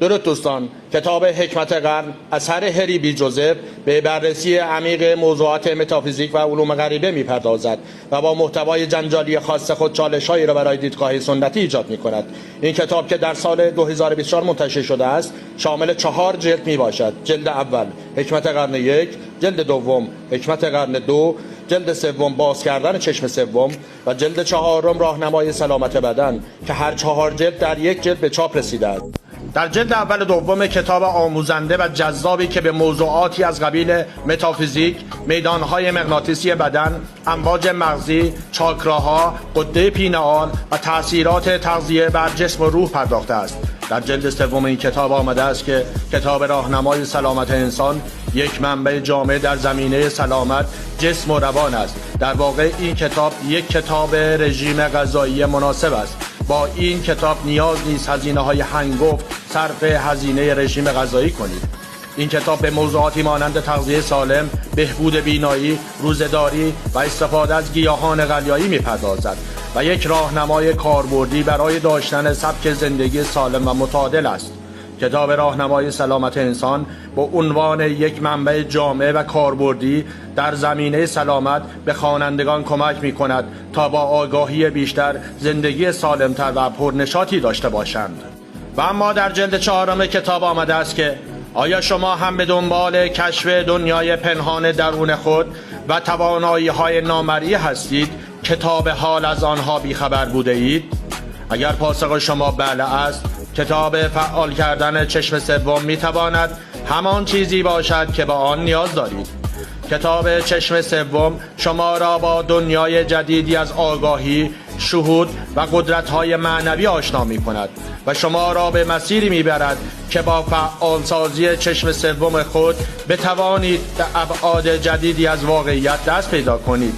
درود دوستان، کتاب حکمت قرن اثر هری بی جوزف به بررسی عمیق موضوعات متافیزیک و علوم غریبه میپردازد و با محتوای جنجالی خاص خود چالش‌هایی را برای دیدگاه سنتی ایجاد می‌کند. این کتاب که در سال 2024 منتشر شده است، شامل 4 جلد میباشد. جلد اول حکمت قرن 1، جلد دوم حکمت قرن 2، جلد سوم باز کردن چشم سوم و جلد چهارم راهنمای سلامت بدن که هر 4 جلد در یک جلد به چاپ رسیده است. در جلد اول و دوم کتاب آموزنده و جذابی که به موضوعاتی از قبیل متافیزیک، میدانهای مغناطیسی بدن، امواج مغزی، چاکراها، غده پینئال و تأثیرات تغذیه بر جسم و روح پرداخته است. در جلد سوم این کتاب آمده است که کتاب راهنمای سلامت انسان یک منبع جامع در زمینه سلامت جسم و روان است. در واقع این کتاب یک کتاب رژیم غذایی مناسب است. با این کتاب نیاز نیست هزینه‌های هنگفت صرف هزینه رژیم غذایی کنید. این کتاب به موضوعاتی مانند تغذیه سالم، بهبود بینایی، روزه‌داری و استفاده از گیاهان قلیایی می‌پردازد و یک راهنمای کاربردی برای داشتن سبک زندگی سالم و متعادل است. کتاب راهنمای سلامت انسان با عنوان یک منبع جامع و کاربردی در زمینه سلامت به خوانندگان کمک می‌کند تا با آگاهی بیشتر زندگی سالمتر و پرنشاطی داشته باشند. و اما در جلد 4 کتاب آمده است که آیا شما هم به دنبال کشف دنیای پنهان درون خود و توانایی‌های نامرئی هستید که تا به حال از آنها بیخبر بوده اید؟ اگر پاسخ شما بله است، کتاب فعال کردن چشم سوم میتواند همان چیزی باشد که به آن نیاز دارید. کتاب چشم سوم شما را با دنیای جدیدی از آگاهی، شهود و قدرت‌های معنوی آشنا می‌کند و شما را به مسیری می‌برد که با فعالسازی چشم سوم خود بتوانید به ابعاد جدیدی از واقعیت دست پیدا کنید.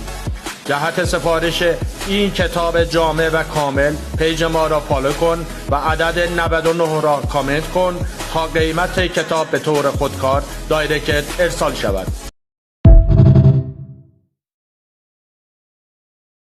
جهت سفارش این کتاب جامع و کامل پیج ما را فالو کن و عدد 99 را کامنت کن تا قیمت کتاب به طور خودکار دایرکت ارسال شود.